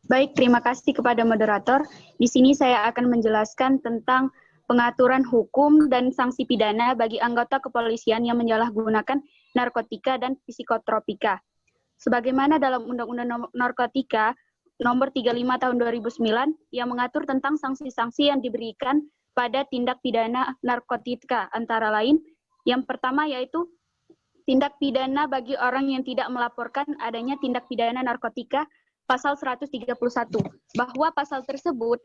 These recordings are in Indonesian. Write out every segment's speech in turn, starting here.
Baik, terima kasih kepada moderator. Di sini saya akan menjelaskan tentang pengaturan hukum dan sanksi pidana bagi anggota kepolisian yang menyalahgunakan narkotika dan psikotropika. Sebagaimana dalam Undang-Undang Narkotika Nomor 35 Tahun 2009 yang mengatur tentang sanksi-sanksi yang diberikan pada tindak pidana narkotika, antara lain yang pertama yaitu tindak pidana bagi orang yang tidak melaporkan adanya tindak pidana narkotika pasal 131, bahwa pasal tersebut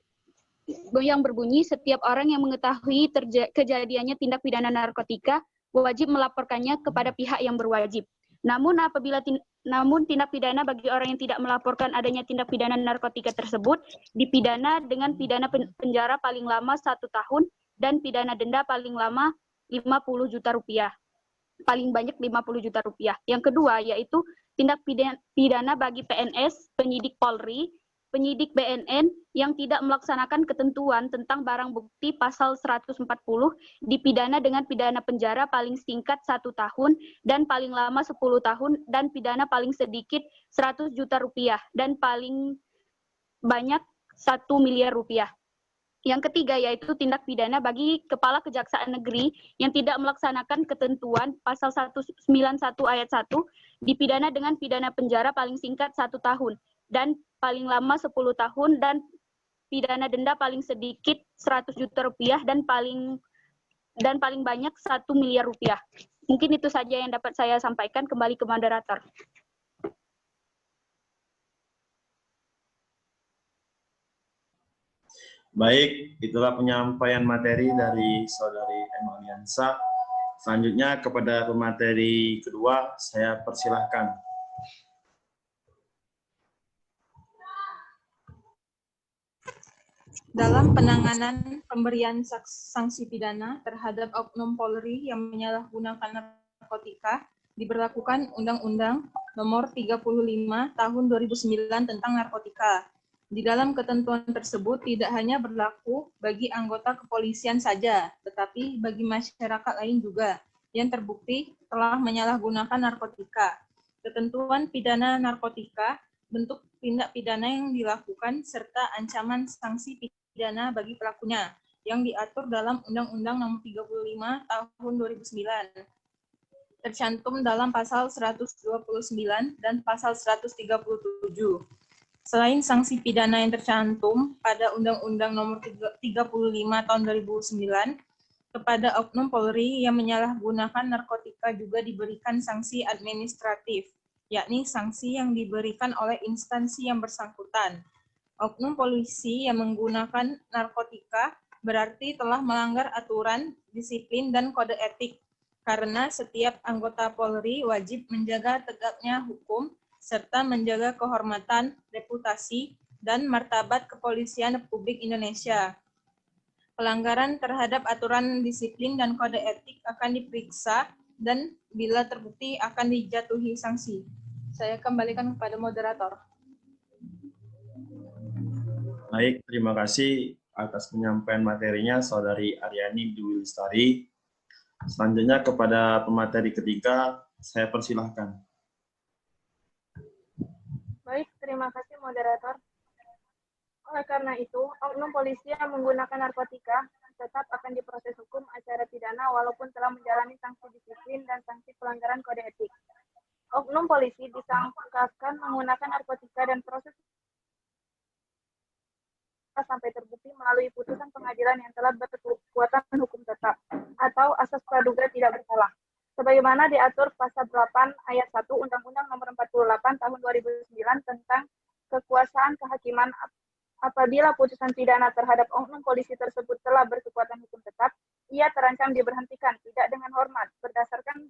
yang berbunyi setiap orang yang mengetahui kejadiannya tindak pidana narkotika wajib melaporkannya kepada pihak yang berwajib. Namun tindak pidana bagi orang yang tidak melaporkan adanya tindak pidana narkotika tersebut dipidana dengan pidana penjara paling lama 1 tahun dan pidana denda paling lama 50 juta rupiah. Paling banyak 50 juta rupiah. Yang kedua yaitu tindak pidana bagi PNS, penyidik Polri, penyidik BNN yang tidak melaksanakan ketentuan tentang barang bukti pasal 140 dipidana dengan pidana penjara paling singkat 1 tahun dan paling lama 10 tahun dan pidana paling sedikit 100 juta rupiah dan paling banyak 1 miliar rupiah. Yang ketiga yaitu tindak pidana bagi Kepala Kejaksaan Negeri yang tidak melaksanakan ketentuan pasal 191 ayat 1 dipidana dengan pidana penjara paling singkat 1 tahun dan paling lama 10 tahun dan pidana denda paling sedikit 100 juta rupiah dan paling banyak 1 miliar rupiah. Mungkin itu saja yang dapat saya sampaikan. Kembali ke moderator. Baik, itulah penyampaian materi dari Saudari Emaliansa. Selanjutnya kepada pemateri kedua, saya persilahkan. Dalam penanganan pemberian sanksi pidana terhadap oknum Polri yang menyalahgunakan narkotika, diberlakukan Undang-Undang Nomor 35 Tahun 2009 tentang narkotika. Di dalam ketentuan tersebut tidak hanya berlaku bagi anggota kepolisian saja, tetapi bagi masyarakat lain juga yang terbukti telah menyalahgunakan narkotika. Ketentuan pidana narkotika, bentuk tindak pidana yang dilakukan, serta ancaman sanksi pidana bagi pelakunya yang diatur dalam Undang-Undang Nomor 35 Tahun 2009. Tercantum dalam pasal 129 dan pasal 137. Selain sanksi pidana yang tercantum pada Undang-Undang Nomor 35 Tahun 2009, kepada oknum Polri yang menyalahgunakan narkotika juga diberikan sanksi administratif, yakni sanksi yang diberikan oleh instansi yang bersangkutan. Oknum polisi yang menggunakan narkotika berarti telah melanggar aturan, disiplin, dan kode etik, karena setiap anggota Polri wajib menjaga tegaknya hukum, serta menjaga kehormatan, reputasi, dan martabat Kepolisian Republik Indonesia. Pelanggaran terhadap aturan disiplin dan kode etik akan diperiksa dan bila terbukti akan dijatuhi sanksi. Saya kembalikan kepada moderator. Baik, terima kasih atas penyampaian materinya Saudari Aryani Dwi Lestari. Selanjutnya kepada pemateri ketiga, saya persilahkan. Baik, terima kasih moderator. Oleh karena itu, oknum polisi yang menggunakan narkotika tetap akan diproses hukum acara pidana walaupun telah menjalani sanksi disiplin dan sanksi pelanggaran kode etik. Oknum polisi disangkakan menggunakan narkotika dan proses sampai terbukti melalui putusan pengadilan yang telah berkekuatan hukum tetap atau asas praduga tidak bersalah. Sebagaimana diatur pasal 8 ayat 1 Undang-Undang Nomor 48 Tahun 2009 tentang kekuasaan kehakiman, apabila putusan pidana terhadap oknum polisi tersebut telah berkekuatan hukum tetap, ia terancam diberhentikan tidak dengan hormat berdasarkan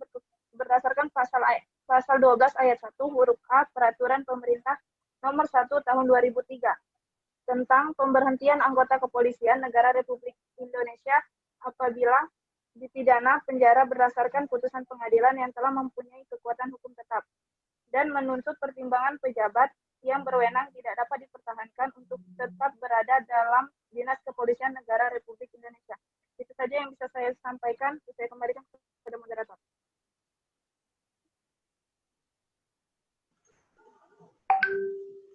pasal 12 ayat 1 huruf A Peraturan Pemerintah Nomor 1 Tahun 2003 tentang pemberhentian anggota kepolisian negara Republik Indonesia apabila dipidana penjara berdasarkan putusan pengadilan yang telah mempunyai kekuatan hukum tetap dan menuntut pertimbangan pejabat yang berwenang tidak dapat dipertahankan untuk tetap berada dalam Dinas Kepolisian Negara Republik Indonesia. Itu saja yang bisa saya sampaikan. Saya kembalikan kepada moderator.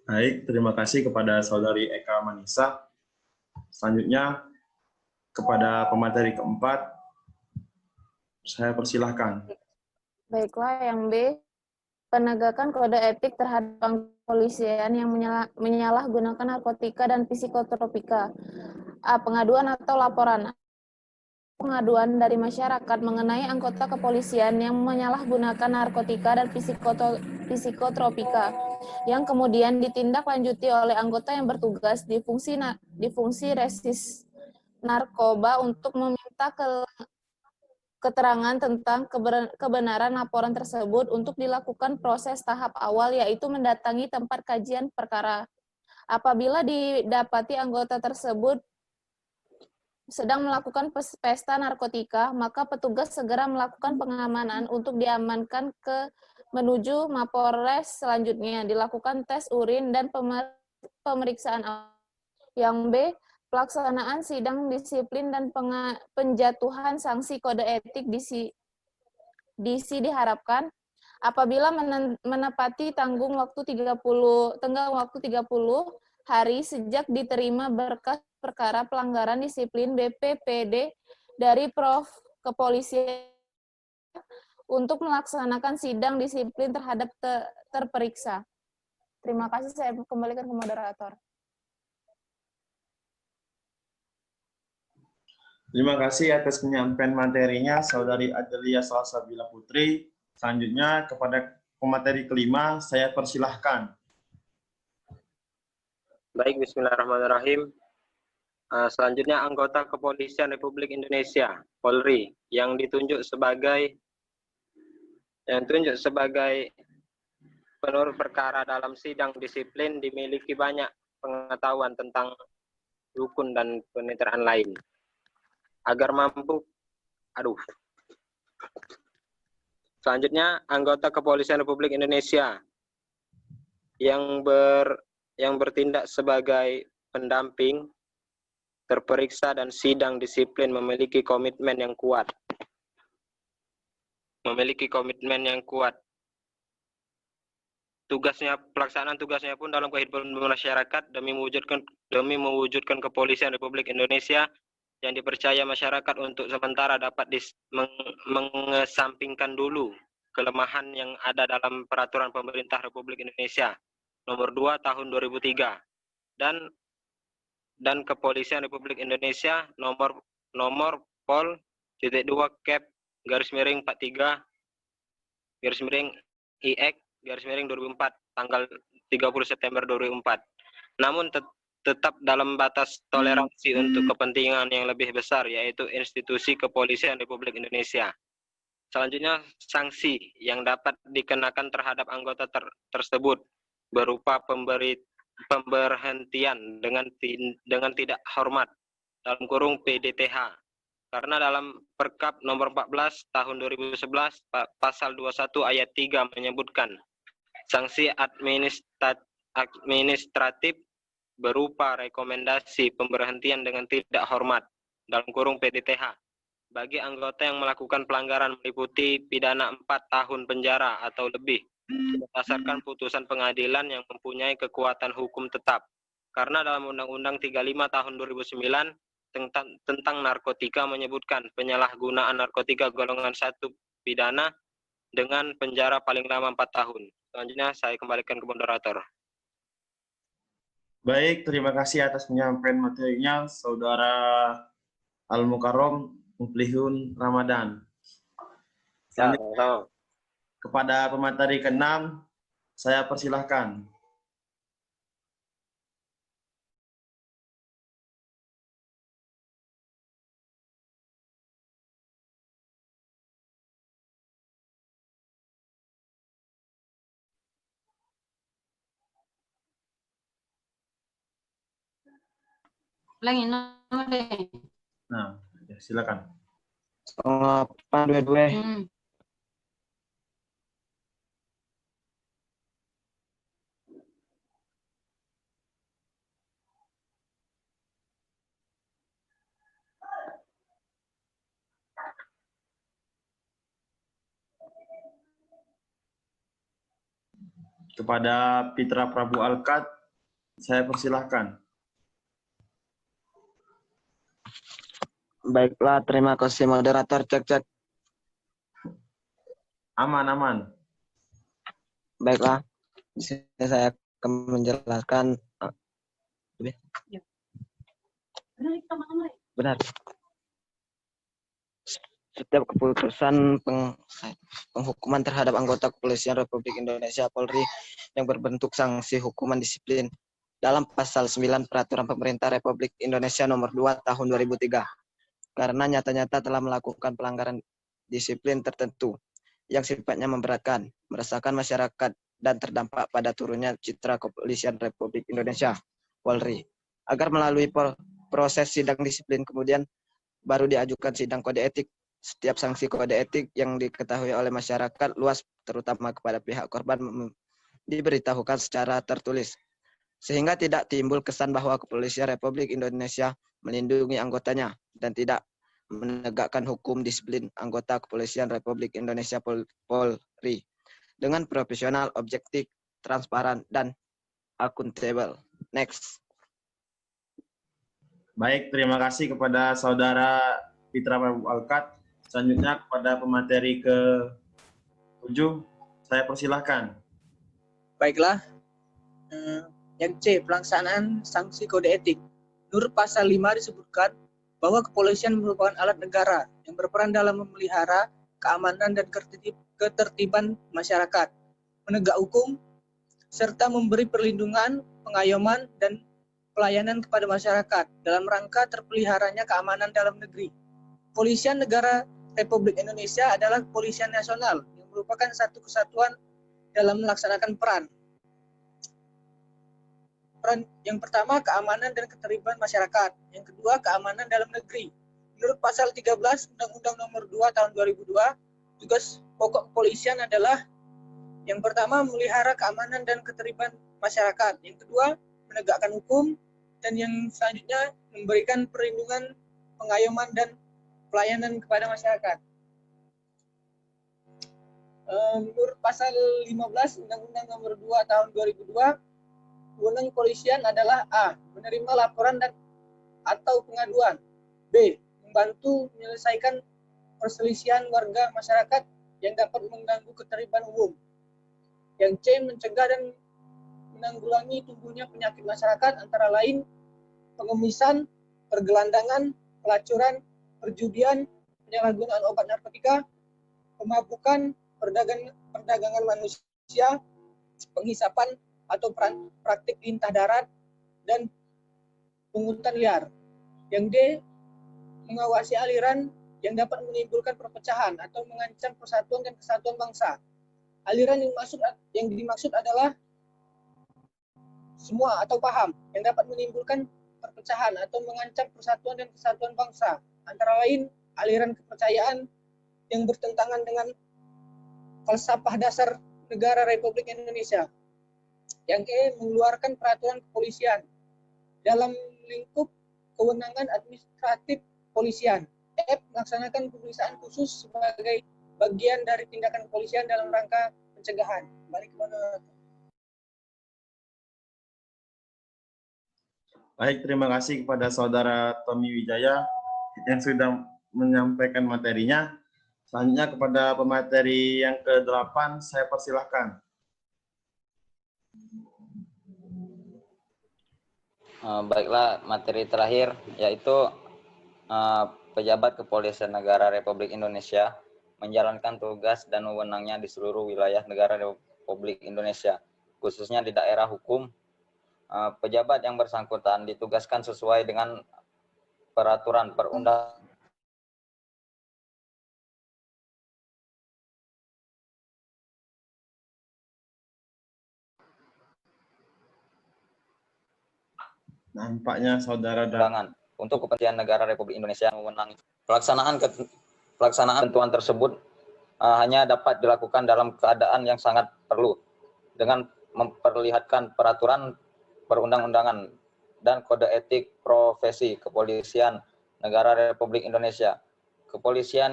Baik, terima kasih kepada Saudari Eka Manisa. Selanjutnya, kepada pemateri keempat, saya persilahkan. Baiklah, yang B, penegakan kode etik terhadap kepolisian yang menyalahgunakan narkotika dan psikotropika. A. Pengaduan atau laporan. Pengaduan dari masyarakat mengenai anggota kepolisian yang menyalahgunakan narkotika dan psikotropika, yang kemudian ditindaklanjuti oleh anggota yang bertugas di fungsi resis narkoba untuk meminta keterangan tentang kebenaran laporan tersebut untuk dilakukan proses tahap awal, yaitu mendatangi tempat kajian perkara. Apabila didapati anggota tersebut sedang melakukan pesta narkotika, maka petugas segera melakukan pengamanan untuk diamankan menuju Mapolres. Selanjutnya dilakukan tes urin dan pemeriksaan. Yang B, pelaksanaan sidang disiplin dan penjatuhan sanksi kode etik diharapkan apabila menepati tenggang waktu 30 hari sejak diterima berkas perkara pelanggaran disiplin BPPD dari Prof Kepolisian untuk melaksanakan sidang disiplin terhadap terperiksa. Terima kasih, saya kembalikan ke moderator. Terima kasih atas penyampaian materinya, Saudari Adelia Salsabila Putri. Selanjutnya, kepada pemateri kelima, saya persilahkan. Baik, bismillahirrahmanirrahim. Selanjutnya, anggota Kepolisian Republik Indonesia, Polri, yang ditunjuk sebagai penurut perkara dalam sidang disiplin dimiliki banyak pengetahuan tentang dukun dan pencitraan lain. Agar mampu, Selanjutnya, anggota Kepolisian Republik Indonesia yang bertindak sebagai pendamping, terperiksa dan sidang disiplin memiliki komitmen yang kuat. Pelaksanaan tugasnya pun dalam kehidupan masyarakat demi mewujudkan kepolisian Republik Indonesia yang dipercaya masyarakat untuk sementara dapat mengesampingkan dulu kelemahan yang ada dalam peraturan pemerintah Republik Indonesia nomor 2 tahun 2003 dan Kepolisian Republik Indonesia nomor Pol /2 Cap /43 IX /2004 tanggal 30 September 2004. Namun tetap dalam batas toleransi untuk kepentingan yang lebih besar, yaitu institusi Kepolisian Republik Indonesia. Selanjutnya, sanksi yang dapat dikenakan terhadap anggota tersebut berupa pemberhentian dengan tidak hormat dalam kurung PDTH. Karena dalam Perkap nomor 14 tahun 2011 pasal 21 ayat 3 menyebutkan sanksi administratif berupa rekomendasi pemberhentian dengan tidak hormat dalam kurung PDTH bagi anggota yang melakukan pelanggaran meliputi pidana 4 tahun penjara atau lebih berdasarkan putusan pengadilan yang mempunyai kekuatan hukum tetap. Karena dalam Undang-Undang 35 tahun 2009 tentang narkotika menyebutkan penyalahgunaan narkotika golongan 1 pidana dengan penjara paling lama 4 tahun. Selanjutnya saya kembalikan ke moderator. Baik, terima kasih atas penyampaian materinya, Saudara Al-Mukarrom Muflihun Ramadan. Selanjutnya, kepada pemateri ke-6, saya persilahkan. Ulangi nomornya. Nah, ya, silakan. 0822. Kepada Pitra Prabu Alkat, Saya persilahkan. Baiklah, terima kasih moderator. Cek. Aman. Baiklah, di sini saya akan menjelaskan. Benar. Setiap keputusan penghukuman terhadap anggota Kepolisian Republik Indonesia Polri yang berbentuk sanksi hukuman disiplin dalam pasal 9 Peraturan Pemerintah Republik Indonesia Nomor 2 Tahun 2003 karena nyata-nyata telah melakukan pelanggaran disiplin tertentu yang sifatnya memberatkan, meresahkan masyarakat dan terdampak pada turunnya citra Kepolisian Republik Indonesia Polri, agar melalui proses sidang disiplin kemudian baru diajukan sidang kode etik. Setiap sanksi kode etik yang diketahui oleh masyarakat luas, terutama kepada pihak korban, diberitahukan secara tertulis, sehingga tidak timbul kesan bahwa Kepolisian Republik Indonesia melindungi anggotanya dan tidak menegakkan hukum disiplin anggota Kepolisian Republik Indonesia Polri dengan profesional, objektif, transparan, dan akuntabel. Next. Baik, terima kasih kepada Saudara Fitra Mahbub Alkat. Selanjutnya kepada pemateri ke-7, saya persilahkan. Baiklah. Yang C, pelaksanaan sanksi kode etik. Menurut pasal 5 disebutkan bahwa kepolisian merupakan alat negara yang berperan dalam memelihara keamanan dan ketertiban masyarakat, menegak hukum, serta memberi perlindungan, pengayoman, dan pelayanan kepada masyarakat dalam rangka terpeliharanya keamanan dalam negeri. Kepolisian Negara Republik Indonesia adalah kepolisian nasional yang merupakan satu kesatuan dalam melaksanakan peran. Yang pertama, keamanan dan ketertiban masyarakat. Yang kedua, keamanan dalam negeri. Menurut pasal 13 Undang-Undang Nomor 2 Tahun 2002, tugas pokok kepolisian adalah yang pertama, memelihara keamanan dan ketertiban masyarakat. Yang kedua, menegakkan hukum. Dan yang selanjutnya, memberikan perlindungan, pengayoman, dan pelayanan kepada masyarakat. Menurut pasal 15 Undang-Undang Nomor 2 Tahun 2002, wewenang kepolisian adalah A. Menerima laporan atau pengaduan. B. Membantu menyelesaikan perselisihan warga masyarakat yang dapat mengganggu ketertiban umum. Yang C. Mencegah dan menanggulangi tumbuhnya penyakit masyarakat antara lain pengemisan, pergelandangan, pelacuran, perjudian, penyalahgunaan obat narkotika, pemabukan, perdagangan manusia, penghisapan atau praktik lintah darat, dan pungutan liar. Yang D, mengawasi aliran yang dapat menimbulkan perpecahan atau mengancam persatuan dan kesatuan bangsa. Aliran yang dimaksud adalah semua atau paham yang dapat menimbulkan perpecahan atau mengancam persatuan dan kesatuan bangsa, antara lain aliran kepercayaan yang bertentangan dengan falsafah dasar negara Republik Indonesia. Yang E, mengeluarkan peraturan kepolisian dalam lingkup kewenangan administratif kepolisian. F, melaksanakan pemeriksaan khusus sebagai bagian dari tindakan kepolisian dalam rangka pencegahan. Balik ke mana? Baik, terima kasih kepada Saudara Tommy Wijaya yang sudah menyampaikan materinya. Selanjutnya kepada pemateri yang ke-8, saya persilahkan. Baiklah, materi terakhir yaitu pejabat Kepolisian Negara Republik Indonesia menjalankan tugas dan wewenangnya di seluruh wilayah negara Republik Indonesia, khususnya di daerah hukum. Pejabat yang bersangkutan ditugaskan sesuai dengan peraturan perundang. Nampaknya saudara untuk kepentingan negara Republik Indonesia mewenang pelaksanaan ketentuan tersebut hanya dapat dilakukan dalam keadaan yang sangat perlu dengan memperlihatkan peraturan perundang-undangan dan kode etik profesi Kepolisian Negara Republik Indonesia. Kepolisian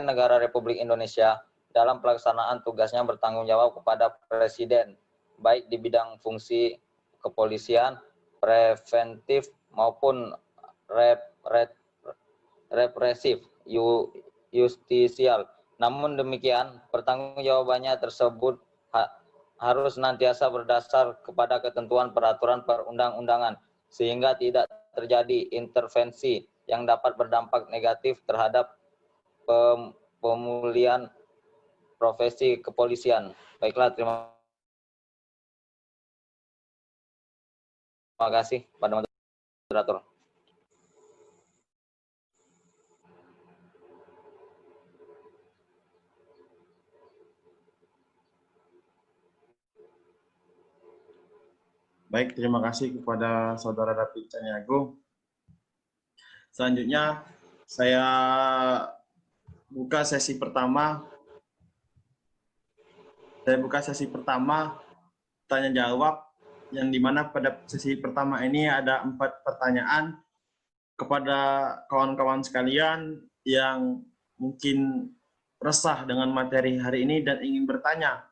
Negara Republik Indonesia dalam pelaksanaan tugasnya bertanggung jawab kepada Presiden, baik di bidang fungsi kepolisian, preventif maupun represif, justisial. Namun demikian, pertanggungjawabannya tersebut harus senantiasa berdasar kepada ketentuan peraturan perundang-undangan, sehingga tidak terjadi intervensi yang dapat berdampak negatif terhadap pemulihan profesi kepolisian. Baiklah, terima kasih pada moderator. Baik, terima kasih kepada Saudara David Caniago. Selanjutnya, saya buka sesi pertama. Tanya jawab, yang dimana pada sesi pertama ini ada 4 pertanyaan kepada kawan-kawan sekalian yang mungkin resah dengan materi hari ini dan ingin bertanya.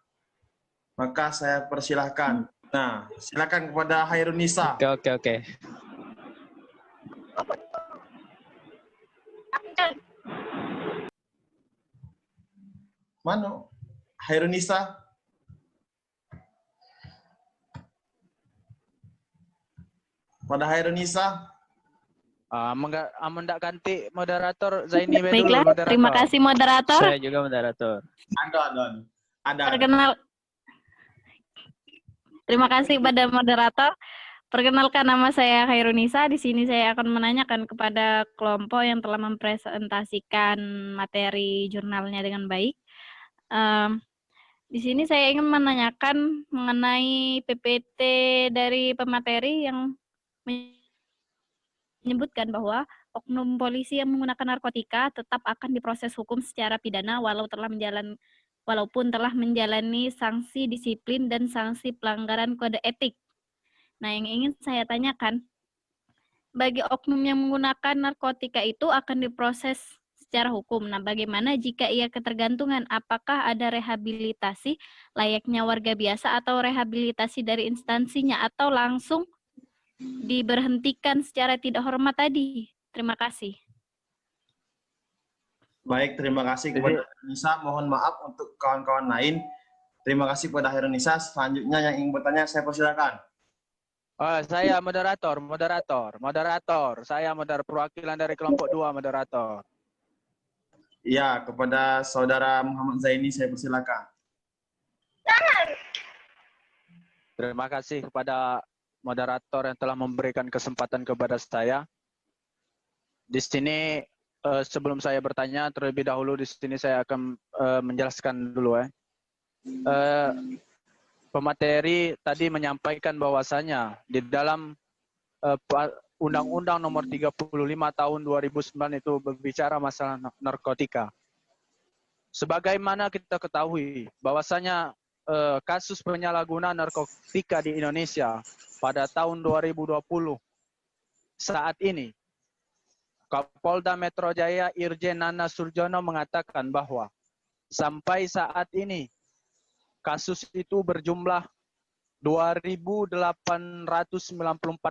Maka saya persilahkan. Nah, silakan kepada Hairunisa. Oke. Mana? Hairunisa? Pada Hairunisa? Mendak ganti moderator Zaini dulu. Baiklah, moderator. Terima kasih moderator. Saya juga moderator. Ada. Terima kasih pada moderator. Perkenalkan, nama saya Hairunisa. Di sini saya akan menanyakan kepada kelompok yang telah mempresentasikan materi jurnalnya dengan baik. Di sini saya ingin menanyakan mengenai PPT dari pemateri yang menyebutkan bahwa oknum polisi yang menggunakan narkotika tetap akan diproses hukum secara pidana walaupun telah menjalani sanksi disiplin dan sanksi pelanggaran kode etik. Nah, yang ingin saya tanyakan, bagi oknum yang menggunakan narkotika itu akan diproses secara hukum. Nah, bagaimana jika ia ketergantungan? Apakah ada rehabilitasi layaknya warga biasa atau rehabilitasi dari instansinya atau langsung diberhentikan secara tidak hormat tadi? Terima kasih. Baik, terima kasih kepada Hairunisa. Mohon maaf untuk kawan-kawan lain. Terima kasih kepada Hairunisa. Selanjutnya yang ingin bertanya, saya persilakan. Saya moderator. Saya perwakilan dari kelompok 2, moderator. Ya, kepada Saudara Muhammad Zaini, saya persilakan. Terima kasih kepada moderator yang telah memberikan kesempatan kepada saya. Di sini sebelum saya bertanya, terlebih dahulu di sini saya akan menjelaskan dulu. Pemateri tadi menyampaikan bahwasanya di dalam Undang-Undang Nomor 35 Tahun 2009 itu berbicara masalah narkotika. Sebagaimana kita ketahui bahwasanya kasus penyalahgunaan narkotika di Indonesia pada tahun 2020 saat ini, Kapolda Metro Jaya Irjen Nana Surjono mengatakan bahwa sampai saat ini kasus itu berjumlah 2.894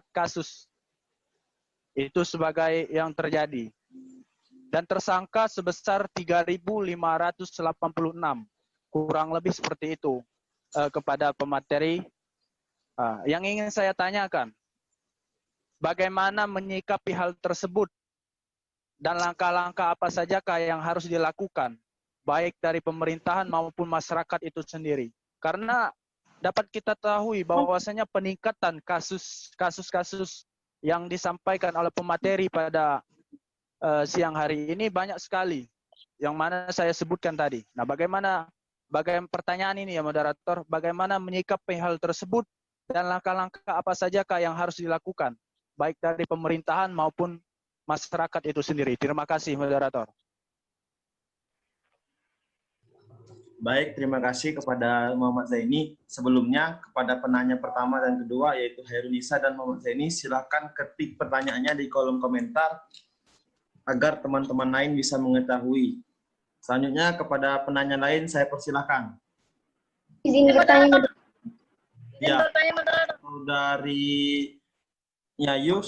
kasus. Itu sebagai yang terjadi. Dan tersangka sebesar 3.586. Kurang lebih seperti itu kepada pemateri. Yang ingin saya tanyakan, bagaimana menyikapi hal tersebut? Dan langkah-langkah apa sajakah yang harus dilakukan, baik dari pemerintahan maupun masyarakat itu sendiri. Karena dapat kita ketahui bahwasanya peningkatan kasus-kasus yang disampaikan oleh pemateri pada siang hari ini banyak sekali, yang mana saya sebutkan tadi. Nah, bagaimana pertanyaan ini ya moderator, bagaimana menyikapi hal tersebut dan langkah-langkah apa sajakah yang harus dilakukan, baik dari pemerintahan maupun masyarakat itu sendiri. Terima kasih moderator. Baik, terima kasih kepada Muhammad Zaini. Sebelumnya, kepada penanya pertama dan kedua, yaitu Hairunisa dan Muhammad Zaini, silakan ketik pertanyaannya di kolom komentar agar teman-teman lain bisa mengetahui. Selanjutnya, kepada penanya lain, saya persilakan. Izin bertanya. Ya. saudari Nyayu,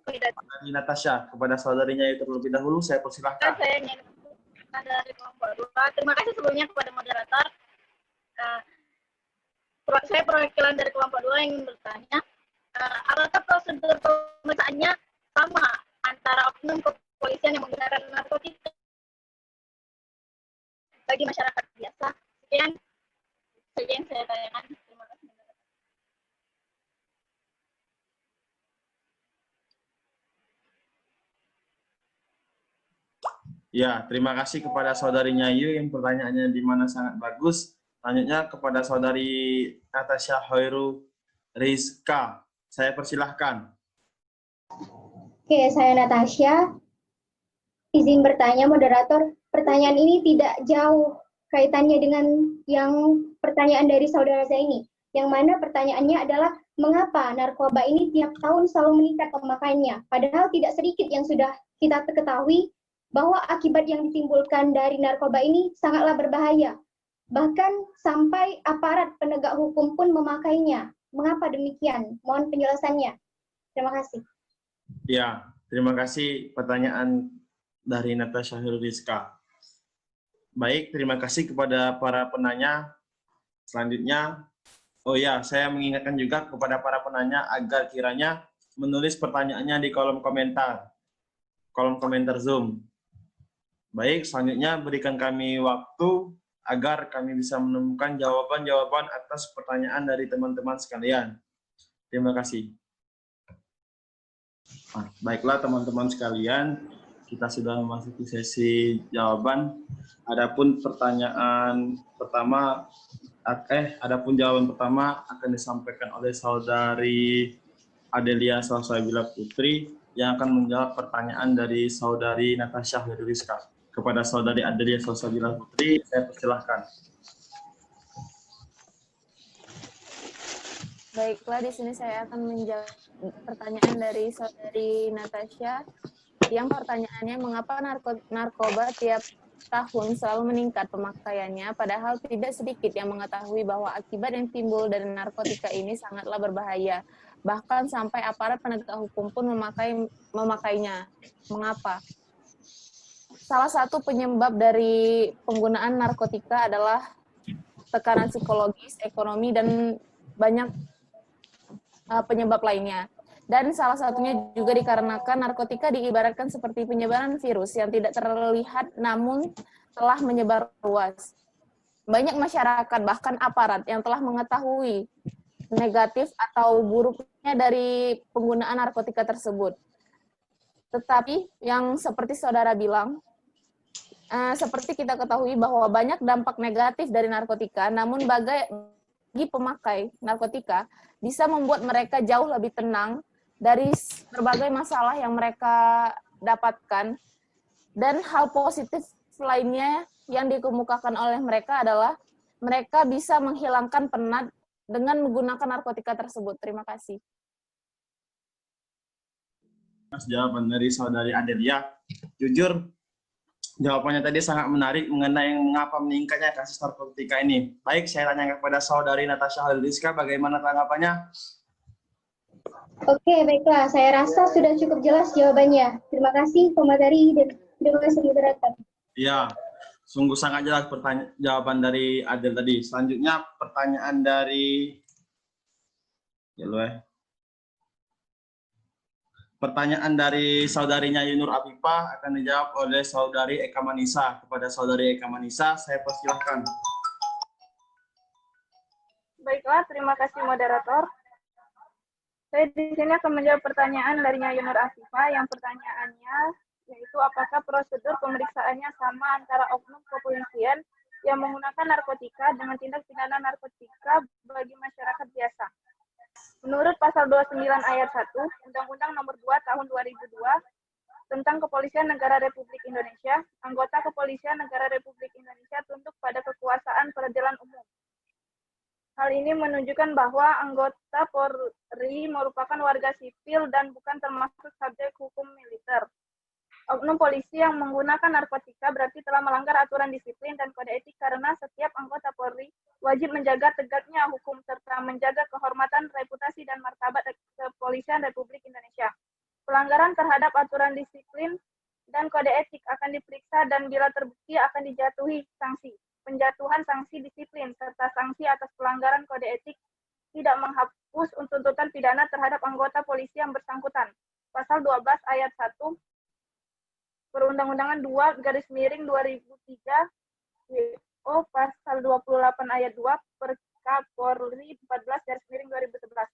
dari Natasha. Kepada saudari Nyayu terlebih dahulu, saya persilahkan. Saya Nyayu dari kelompok 2. Terima kasih sebelumnya kepada moderator. Saya perwakilan dari kelompok 2 yang ingin bertanya, apakah prosedur pemeriksaannya sama antara oknum kepolisian yang menggunakan narkotika bagi masyarakat biasa? Sekian saja yang saya tanyakan. Terima kasih. Ya, terima kasih kepada saudari Nyayu yang pertanyaannya di mana sangat bagus. Selanjutnya kepada saudari Natasha Hoiru Rizka. Saya persilahkan. Oke, saya Natasha. Izin bertanya, moderator. Pertanyaan ini tidak jauh kaitannya dengan yang pertanyaan dari saudara Zaini. Yang mana pertanyaannya adalah, mengapa narkoba ini tiap tahun selalu meningkat pemakaiannya? Padahal tidak sedikit yang sudah kita ketahui bahwa akibat yang ditimbulkan dari narkoba ini sangatlah berbahaya. Bahkan sampai aparat penegak hukum pun memakainya. Mengapa demikian? Mohon penjelasannya. Terima kasih. Ya, terima kasih pertanyaan dari Natasha Rizka. Baik, terima kasih kepada para penanya. Selanjutnya, saya mengingatkan juga kepada para penanya agar kiranya menulis pertanyaannya di kolom komentar Zoom. Baik, selanjutnya berikan kami waktu agar kami bisa menemukan jawaban-jawaban atas pertanyaan dari teman-teman sekalian. Terima kasih. Baiklah teman-teman sekalian, kita sudah memasuki sesi jawaban. Adapun jawaban pertama akan disampaikan oleh saudari Adelia Salsabila Putri yang akan menjawab pertanyaan dari saudari Natasha Rizka. Kepada saudari Adelia Salsabila Putri, saya persilahkan. Baiklah, di sini saya akan menjawab pertanyaan dari saudari Natasha. Yang pertanyaannya, mengapa narkoba tiap tahun selalu meningkat pemakaiannya, padahal tidak sedikit yang mengetahui bahwa akibat yang timbul dari narkotika ini sangatlah berbahaya. Bahkan sampai aparat penegak hukum pun memakainya. Mengapa? Salah satu penyebab dari penggunaan narkotika adalah tekanan psikologis, ekonomi, dan banyak penyebab lainnya. Dan salah satunya juga dikarenakan narkotika diibaratkan seperti penyebaran virus yang tidak terlihat namun telah menyebar luas. Banyak masyarakat, bahkan aparat yang telah mengetahui negatif atau buruknya dari penggunaan narkotika tersebut. Tetapi yang seperti saudara bilang, seperti kita ketahui bahwa banyak dampak negatif dari narkotika, namun bagi pemakai narkotika bisa membuat mereka jauh lebih tenang dari berbagai masalah yang mereka dapatkan. Dan hal positif lainnya yang dikemukakan oleh mereka adalah mereka bisa menghilangkan penat dengan menggunakan narkotika tersebut. Terima kasih. Jawaban dari saudari Adelia. Jujur, jawabannya tadi sangat menarik mengenai mengapa meningkatnya kasus narkotika ini. Baik, saya tanya kepada saudari Natasha Rizka, bagaimana tanggapannya? Oke, baiklah. Saya rasa sudah cukup jelas jawabannya. Terima kasih, pemateri, dan terima kasih moderator. Ya, sungguh sangat jelas jawaban dari Adel tadi. Selanjutnya pertanyaan dari saudarinya Yunur Afifah akan dijawab oleh saudari Eka Manisa. Kepada saudari Eka Manisa, saya persilahkan. Baiklah, terima kasih moderator. Saya di sini akan menjawab pertanyaan dari Yunur Afifah yang pertanyaannya yaitu apakah prosedur pemeriksaannya sama antara oknum kepolisian yang menggunakan narkotika dengan tindak pidana narkotika bagi masyarakat biasa. Menurut pasal 29 ayat 1 Undang-Undang Nomor 2 Tahun 2002 tentang Kepolisian Negara Republik Indonesia, anggota Kepolisian Negara Republik Indonesia tunduk pada kekuasaan peradilan umum. Hal ini menunjukkan bahwa anggota Polri merupakan warga sipil dan bukan termasuk subjek hukum militer. Oknum polisi yang menggunakan narkotika berarti telah melanggar aturan disiplin dan kode etik karena setiap anggota Polri wajib menjaga tegaknya hukum serta menjaga kehormatan, reputasi, dan martabat Kepolisian Republik Indonesia. Pelanggaran terhadap aturan disiplin dan kode etik akan diperiksa dan bila terbukti akan dijatuhi sanksi. Penjatuhan sanksi disiplin serta sanksi atas pelanggaran kode etik tidak menghapus tuntutan pidana terhadap anggota polisi yang bersangkutan. Pasal 12 ayat 1 Perundang-undangan 2/2003 WO pasal 28 ayat 2 Perkapolri 14/2011.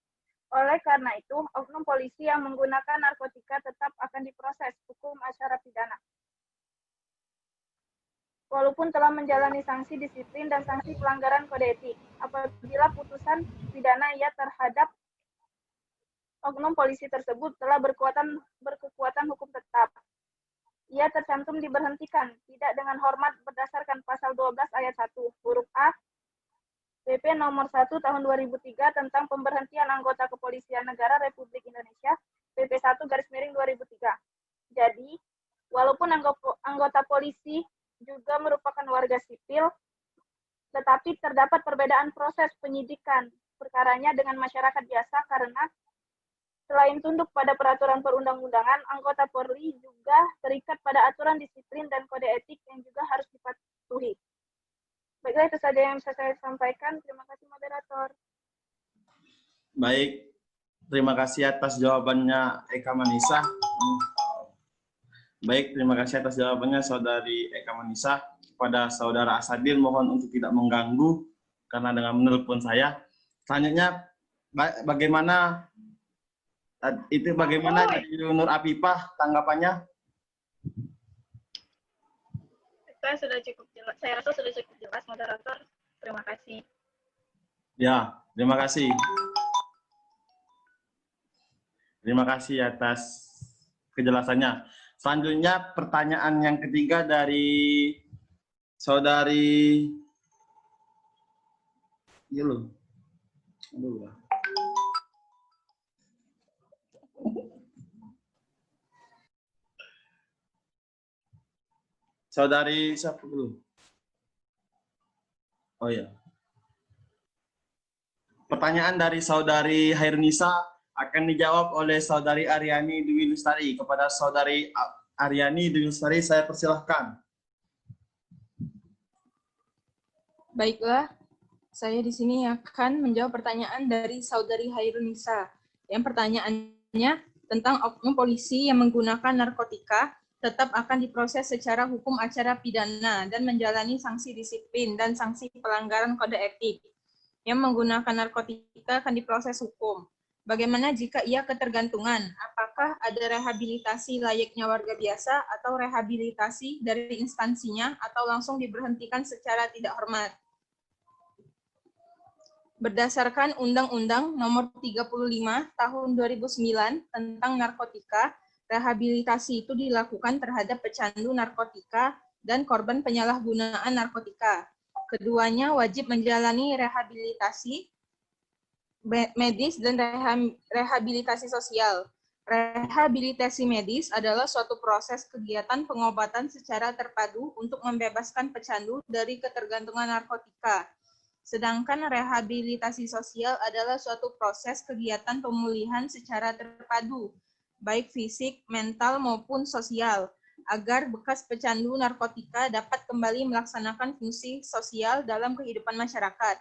Oleh karena itu, oknum polisi yang menggunakan narkotika tetap akan diproses hukum acara pidana. Walaupun telah menjalani sanksi disiplin dan sanksi pelanggaran kode etik, apabila putusan pidana ia terhadap oknum polisi tersebut telah berkekuatan hukum tetap, ia tercantum diberhentikan, tidak dengan hormat berdasarkan pasal 12 ayat 1, huruf A, PP nomor 1 tahun 2003 tentang pemberhentian anggota Kepolisian Negara Republik Indonesia, PP 1/2003. Jadi, walaupun anggota polisi juga merupakan warga sipil, tetapi terdapat perbedaan proses penyidikan perkaranya dengan masyarakat biasa karena selain tunduk pada peraturan perundang-undangan, anggota Polri juga terikat pada aturan disiplin dan kode etik yang juga harus dipatuhi. Baiklah, itu saja yang bisa saya sampaikan. Terima kasih, moderator. Baik, terima kasih atas jawabannya Eka Manisa. Baik, terima kasih atas jawabannya Saudari Eka Manisa. Kepada Saudara Asadil, mohon untuk tidak mengganggu karena dengan menelpon saya. Selanjutnya, bagaimana dari Nur Apipah tanggapannya? Saya rasa sudah cukup jelas, moderator. Terima kasih. Ya, terima kasih. Terima kasih atas kejelasannya. Selanjutnya pertanyaan yang ketiga dari Saudari Saudari siapa dulu? Oh ya. Pertanyaan dari Saudari Hairunisa akan dijawab oleh Saudari Aryani Dwi Lestari. Kepada Saudari Aryani Dwi Lestari, saya persilahkan. Baiklah, saya di sini akan menjawab pertanyaan dari Saudari Hairunisa. Yang pertanyaannya tentang oknum polisi yang menggunakan narkotika tetap akan diproses secara hukum acara pidana dan menjalani sanksi disiplin dan sanksi pelanggaran kode etik. Yang menggunakan narkotika akan diproses hukum. Bagaimana jika ia ketergantungan? Apakah ada rehabilitasi layaknya warga biasa atau rehabilitasi dari instansinya atau langsung diberhentikan secara tidak hormat? Berdasarkan Undang-Undang Nomor 35 Tahun 2009 tentang narkotika, rehabilitasi itu dilakukan terhadap pecandu narkotika dan korban penyalahgunaan narkotika. Keduanya wajib menjalani rehabilitasi medis dan rehabilitasi sosial. Rehabilitasi medis adalah suatu proses kegiatan pengobatan secara terpadu untuk membebaskan pecandu dari ketergantungan narkotika. Sedangkan rehabilitasi sosial adalah suatu proses kegiatan pemulihan secara terpadu, baik fisik, mental, maupun sosial, agar bekas pecandu narkotika dapat kembali melaksanakan fungsi sosial dalam kehidupan masyarakat.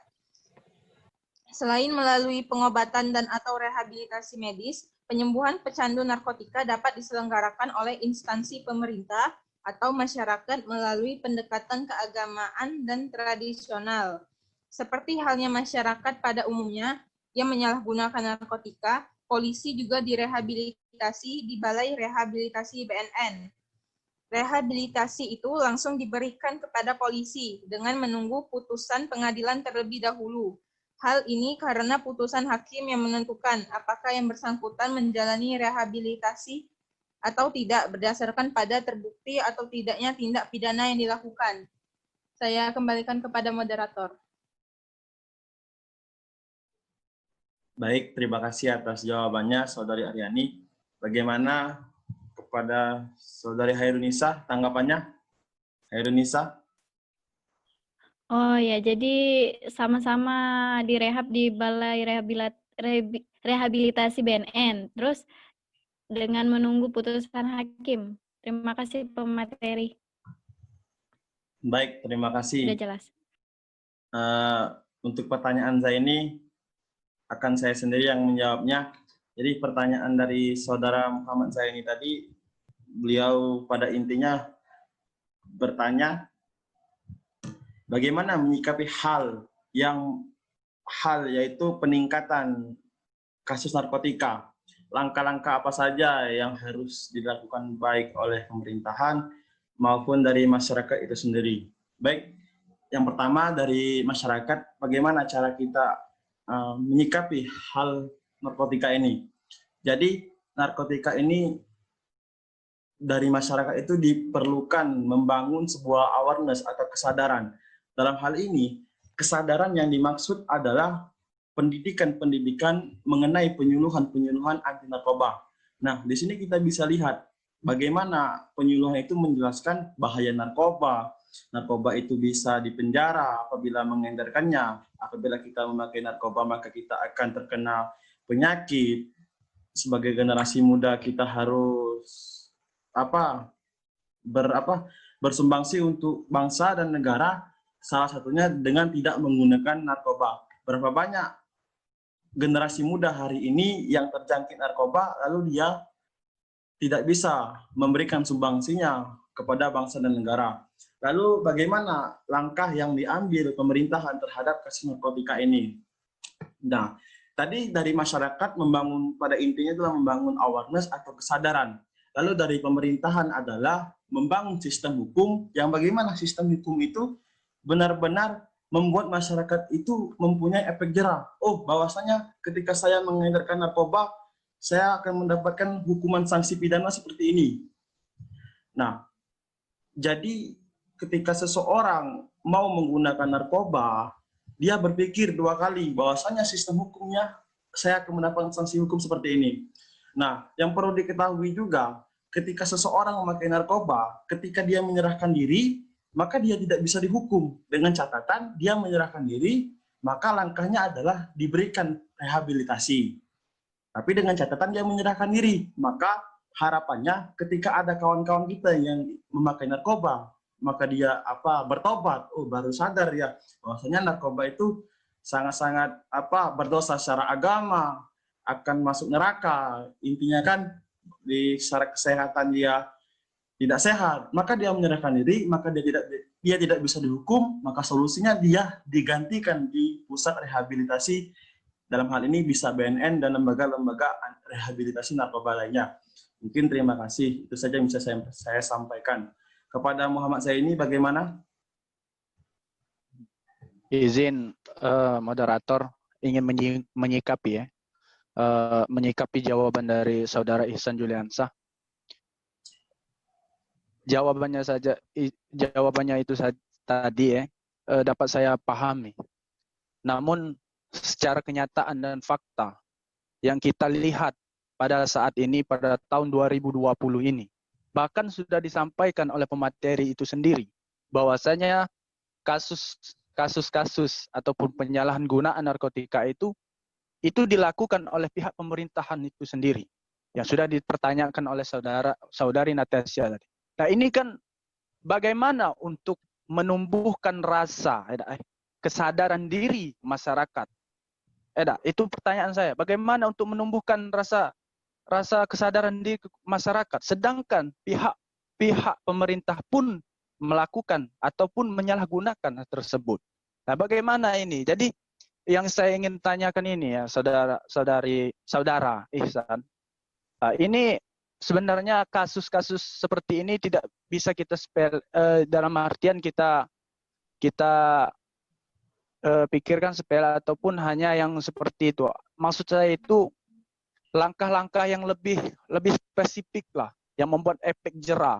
Selain melalui pengobatan dan atau rehabilitasi medis, penyembuhan pecandu narkotika dapat diselenggarakan oleh instansi pemerintah atau masyarakat melalui pendekatan keagamaan dan tradisional. Seperti halnya masyarakat pada umumnya yang menyalahgunakan narkotika, polisi juga direhabilitasi di Balai Rehabilitasi BNN. Rehabilitasi itu langsung diberikan kepada polisi dengan menunggu putusan pengadilan terlebih dahulu. Hal ini karena putusan hakim yang menentukan apakah yang bersangkutan menjalani rehabilitasi atau tidak berdasarkan pada terbukti atau tidaknya tindak pidana yang dilakukan. Saya kembalikan kepada moderator. Baik, terima kasih atas jawabannya Saudari Aryani. Bagaimana kepada Saudari Hairunisa tanggapannya? Hairunisa? Oh ya, jadi sama-sama direhab di Balai Rehabilitasi BNN. Terus dengan menunggu putusan hakim. Terima kasih pemateri. Baik, terima kasih. Sudah jelas. Untuk pertanyaan saya ini akan saya sendiri yang menjawabnya. Jadi pertanyaan dari saudara Muhammad Zaini tadi, beliau pada intinya bertanya bagaimana menyikapi hal yaitu peningkatan kasus narkotika. Langkah-langkah apa saja yang harus dilakukan baik oleh pemerintahan maupun dari masyarakat itu sendiri. Baik, yang pertama dari masyarakat, bagaimana cara kita menyikapi hal narkotika ini. Jadi narkotika ini dari masyarakat itu diperlukan membangun sebuah awareness atau kesadaran. Dalam hal ini, kesadaran yang dimaksud adalah pendidikan-pendidikan mengenai penyuluhan-penyuluhan anti narkoba. Nah, di sini kita bisa lihat bagaimana penyuluhan itu menjelaskan bahaya narkoba. Narkoba itu bisa dipenjara apabila mengedarkannya. Apabila kita memakai narkoba, maka kita akan terkena penyakit. Sebagai generasi muda kita harus bersumbangsi untuk bangsa dan negara, salah satunya dengan tidak menggunakan narkoba. Berapa banyak generasi muda hari ini yang terjangkit narkoba lalu dia tidak bisa memberikan sumbangsinya kepada bangsa dan negara. Lalu bagaimana langkah yang diambil pemerintahan terhadap kasus narkotika ini? Nah, tadi dari masyarakat membangun, pada intinya adalah membangun awareness atau kesadaran. Lalu dari pemerintahan adalah membangun sistem hukum yang bagaimana sistem hukum itu benar-benar membuat masyarakat itu mempunyai efek jerah. Oh, bahwasanya ketika saya mengedarkan narkoba, saya akan mendapatkan hukuman sanksi pidana seperti ini. Nah, jadi ketika seseorang mau menggunakan narkoba, dia berpikir dua kali bahwasanya sistem hukumnya saya akan mendapatkan sanksi hukum seperti ini. Nah, yang perlu diketahui juga, ketika seseorang memakai narkoba, ketika dia menyerahkan diri, maka dia tidak bisa dihukum. Dengan catatan dia menyerahkan diri, maka langkahnya adalah diberikan rehabilitasi. Tapi dengan catatan dia menyerahkan diri, maka harapannya ketika ada kawan-kawan kita yang memakai narkoba, maka dia bertobat, oh baru sadar ya bahwasanya narkoba itu sangat-sangat berdosa secara agama, akan masuk neraka. Intinya kan di secara kesehatan dia tidak sehat, maka dia menyerahkan diri, maka dia tidak bisa dihukum, maka solusinya dia digantikan di pusat rehabilitasi. Dalam hal ini bisa BNN dan lembaga-lembaga rehabilitasi narkoba lainnya. Mungkin terima kasih, itu saja yang bisa saya sampaikan. Kepada Muhammad Zaini bagaimana? Izin moderator ingin menyikapi ya. Menyikapi jawaban dari saudara Ihsan Juliansah. Jawabannya itu tadi ya dapat saya pahami. Namun secara kenyataan dan fakta yang kita lihat pada saat ini, pada tahun 2020 ini, bahkan sudah disampaikan oleh pemateri itu sendiri bahwasanya kasus-kasus ataupun penyalahgunaan gunaan narkotika itu dilakukan oleh pihak pemerintahan itu sendiri yang sudah dipertanyakan oleh saudari Natasha tadi. Nah, ini kan bagaimana untuk menumbuhkan rasa kesadaran diri masyarakat. Itu pertanyaan saya. Bagaimana untuk menumbuhkan rasa kesadaran diri masyarakat, sedangkan pihak pemerintah pun melakukan ataupun menyalahgunakan tersebut. Nah, bagaimana ini? Jadi yang saya ingin tanyakan ini ya, saudara Ihsan, ini sebenarnya kasus-kasus seperti ini tidak bisa kita dalam artian kita pikirkan sepele ataupun hanya yang seperti itu. Maksud saya itu langkah-langkah yang lebih spesifik lah, yang membuat efek jerah.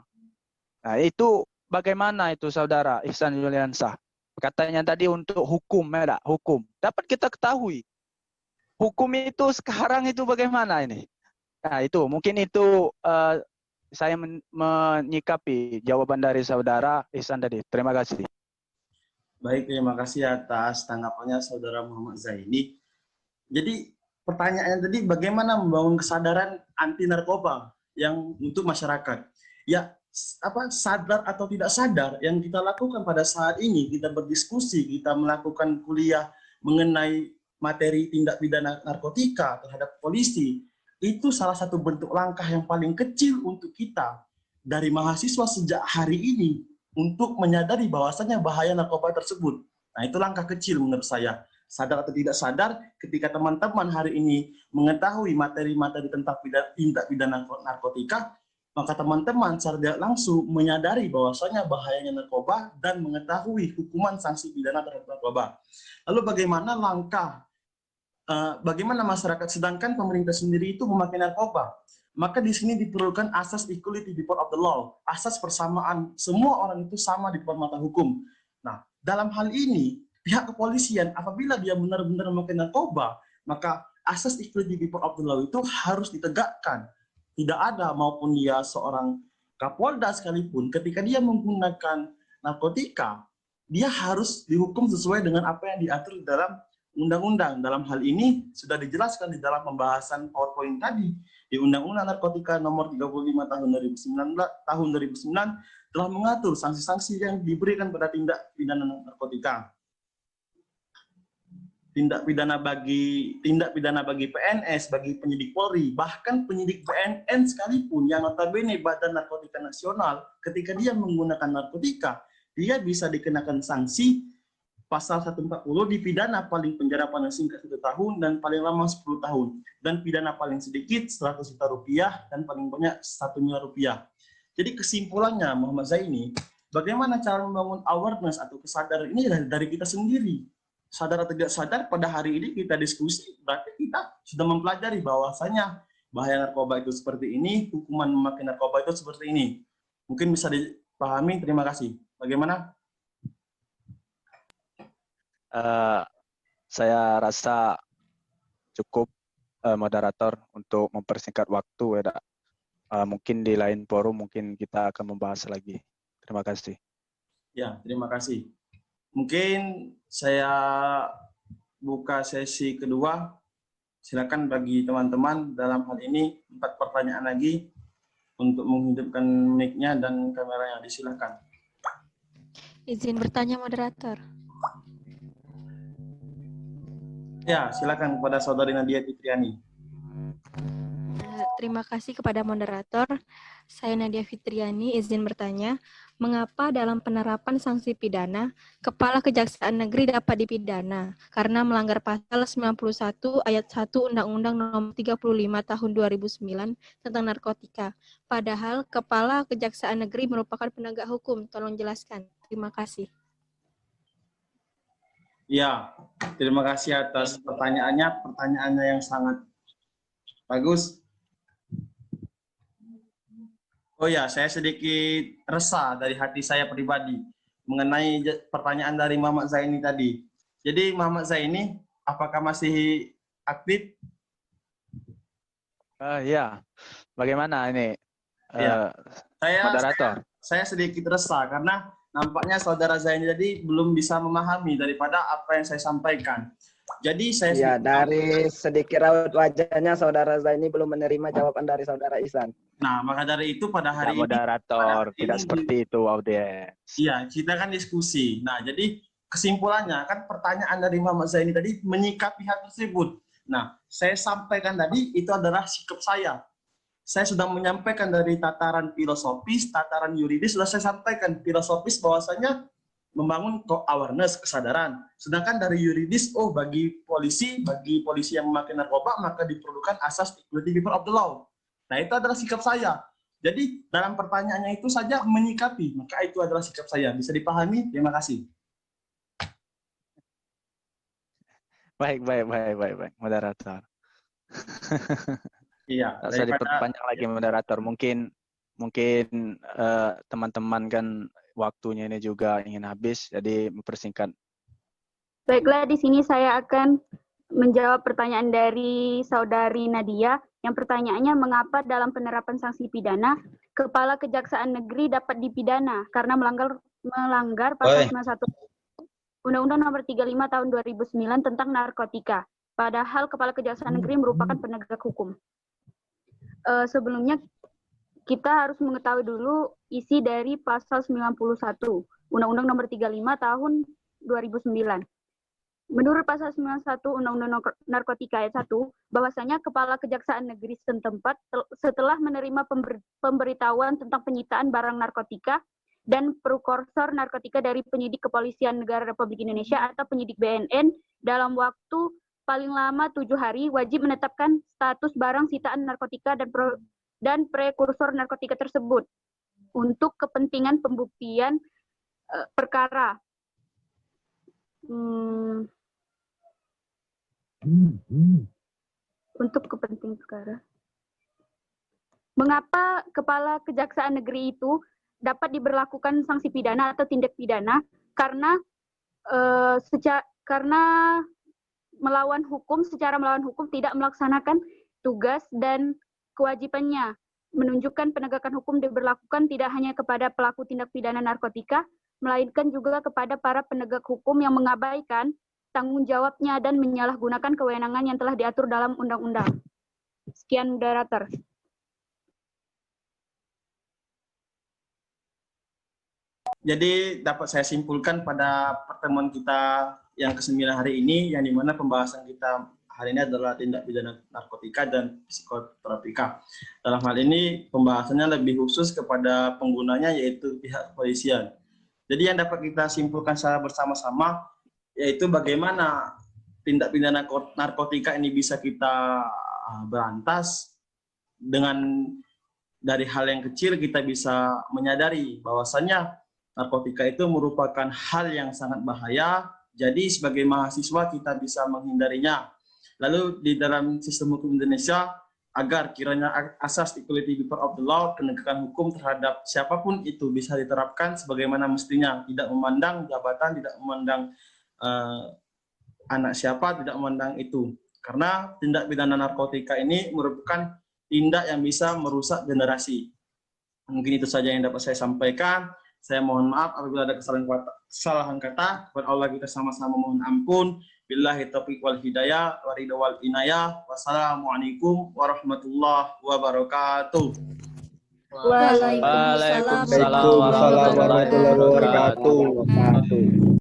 Nah, itu bagaimana itu saudara Ihsan Juliansah? Katanya tadi untuk hukum, hukum. Dapat kita ketahui hukum itu sekarang itu bagaimana ini? Nah, itu mungkin itu saya menyikapi jawaban dari saudara Ihsan tadi. Terima kasih. Baik, terima kasih atas tanggapannya Saudara Muhammad Zaini. Jadi pertanyaannya tadi bagaimana membangun kesadaran anti narkoba yang untuk masyarakat. Ya, sadar atau tidak sadar yang kita lakukan pada saat ini, kita berdiskusi, kita melakukan kuliah mengenai materi tindak pidana narkotika terhadap polisi, itu salah satu bentuk langkah yang paling kecil untuk kita dari mahasiswa sejak hari ini untuk menyadari bahwasannya bahaya narkoba tersebut. Nah, itu langkah kecil menurut saya. Sadar atau tidak sadar, ketika teman-teman hari ini mengetahui materi-materi tentang tindak pidana narkotika, maka teman-teman secara tidak langsung menyadari bahwasanya bahayanya narkoba dan mengetahui hukuman sanksi pidana terhadap narkoba. Lalu bagaimana langkah, bagaimana masyarakat, sedangkan pemerintah sendiri itu memakai narkoba? Maka di sini diperlukan asas equality before of the law, asas persamaan, semua orang itu sama di depan mata hukum. Nah, dalam hal ini, pihak kepolisian apabila dia benar-benar memakai narkoba, maka asas equality before of the law itu harus ditegakkan. Tidak ada maupun dia seorang Kapolda sekalipun, ketika dia menggunakan narkotika, dia harus dihukum sesuai dengan apa yang diatur dalam undang-undang. Dalam hal ini sudah dijelaskan di dalam pembahasan PowerPoint tadi, di Undang-Undang Narkotika Nomor 35 tahun 2009 telah mengatur sanksi-sanksi yang diberikan pada tindak pidana narkotika. Tindak pidana bagi PNS, bagi penyidik Polri, bahkan penyidik BNN sekalipun yang notabene Badan Narkotika Nasional, ketika dia menggunakan narkotika, dia bisa dikenakan sanksi pasal 140, dipidana paling penjara paling singkat 1 tahun dan paling lama 10 tahun. Dan pidana paling sedikit 100 juta rupiah dan paling banyak 1 miliar rupiah. Jadi kesimpulannya Muhammad Zaini, bagaimana cara membangun awareness atau kesadaran ini dari kita sendiri. Sadar atau tidak sadar, pada hari ini kita diskusi, berarti kita sudah mempelajari bahwasanya bahaya narkoba itu seperti ini, hukuman memakai narkoba itu seperti ini. Mungkin bisa dipahami, terima kasih. Bagaimana? Saya rasa cukup moderator untuk mempersingkat waktu. Mungkin di lain forum mungkin kita akan membahas lagi. Terima kasih. Ya, terima kasih. Mungkin saya buka sesi kedua. Silakan bagi teman-teman dalam hal ini 4 pertanyaan lagi untuk menghidupkan mic-nya dan kameranya. Disilakan. Izin bertanya moderator. Ya, silakan kepada Saudari Nadia Fitriani. Terima kasih kepada moderator. Saya Nadia Fitriani, izin bertanya, mengapa dalam penerapan sanksi pidana, Kepala Kejaksaan Negeri dapat dipidana karena melanggar pasal 91 ayat 1 Undang-Undang Nomor 35 Tahun 2009 tentang narkotika. Padahal Kepala Kejaksaan Negeri merupakan penegak hukum. Tolong jelaskan. Terima kasih. Ya, terima kasih atas pertanyaannya yang sangat bagus. Oh ya, saya sedikit resah dari hati saya pribadi mengenai pertanyaan dari Muhammad Zaini tadi. Jadi Muhammad Zaini, apakah masih aktif? Ya, bagaimana ini moderator? Saya sedikit resah karena nampaknya Saudara Zaini tadi belum bisa memahami daripada apa yang saya sampaikan. Jadi saya dari sedikit raut wajahnya Saudara Zaini belum menerima jawaban dari Saudara Ihsan. Nah, maka dari itu pada hari ini moderator tidak seperti itu audiens. Iya, kita kan diskusi. Nah, jadi kesimpulannya kan pertanyaan dari Muhammad Zaini tadi menyikapi hal tersebut. Nah, saya sampaikan tadi itu adalah sikap saya. Saya sudah menyampaikan dari tataran filosofis, tataran yuridis, sudah saya sampaikan filosofis bahwasanya membangun awareness, kesadaran. Sedangkan dari yuridis, bagi polisi yang memakai narkoba, maka diperlukan asas equality before of the law. Nah, itu adalah sikap saya. Jadi, dalam pertanyaannya itu saja menyikapi, maka itu adalah sikap saya. Bisa dipahami? Terima kasih. Baik, moderator. Iya. Saya diperpanjang lagi moderator. Mungkin teman-teman kan waktunya ini juga ingin habis, jadi mempersingkat. Baiklah, di sini saya akan menjawab pertanyaan dari Saudari Nadia. Yang pertanyaannya, mengapa dalam penerapan sanksi pidana, Kepala Kejaksaan Negeri dapat dipidana karena melanggar pasal 91 Undang-Undang Nomor 35 Tahun 2009 tentang narkotika. Padahal Kepala Kejaksaan Negeri merupakan penegak hukum. Sebelumnya kita harus mengetahui dulu isi dari pasal 91 Undang-Undang Nomor 35 Tahun 2009. Menurut pasal 91 Undang-Undang Narkotika ayat 1, bahwasanya Kepala Kejaksaan Negeri setempat setelah menerima pemberitahuan tentang penyitaan barang narkotika dan prekursor narkotika dari penyidik Kepolisian Negara Republik Indonesia atau penyidik BNN dalam waktu paling lama 7 hari wajib menetapkan status barang sitaan narkotika dan prekursor narkotika tersebut untuk kepentingan pembuktian perkara. Untuk kepentingan perkara. Mengapa Kepala Kejaksaan Negeri itu dapat diberlakukan sanksi pidana atau tindak pidana? Karena secara melawan hukum tidak melaksanakan tugas dan kewajibannya. Menunjukkan penegakan hukum diberlakukan tidak hanya kepada pelaku tindak pidana narkotika, melainkan juga kepada para penegak hukum yang mengabaikan tanggung jawabnya dan menyalahgunakan kewenangan yang telah diatur dalam undang-undang. Sekian, moderator. Jadi dapat saya simpulkan pada pertemuan kita yang ke-9 hari ini, yang dimana pembahasan kita hari ini adalah tindak pidana narkotika dan psikotropika. Dalam hal ini pembahasannya lebih khusus kepada penggunanya, yaitu pihak kepolisian. Jadi yang dapat kita simpulkan secara bersama-sama yaitu bagaimana tindak pidana narkotika ini bisa kita berantas. Dengan dari hal yang kecil kita bisa menyadari bahwasannya narkotika itu merupakan hal yang sangat bahaya. Jadi sebagai mahasiswa kita bisa menghindarinya. Lalu di dalam sistem hukum Indonesia, agar kiranya asas equality before of the law, penegakan hukum terhadap siapapun itu bisa diterapkan sebagaimana mestinya, tidak memandang jabatan, tidak memandang anak siapa, tidak memandang itu. Karena tindak pidana narkotika ini merupakan tindak yang bisa merusak generasi. Mungkin itu saja yang dapat saya sampaikan. Saya mohon maaf apabila ada kesalahan kata. Kepada Allah kita sama-sama mohon ampun. Billahi taufiq wal hidayah wa ridha wal inayah. Wassalamualaikum warahmatullahi wabarakatuh. Waalaikumsalam warahmatullahi wabarakatuh.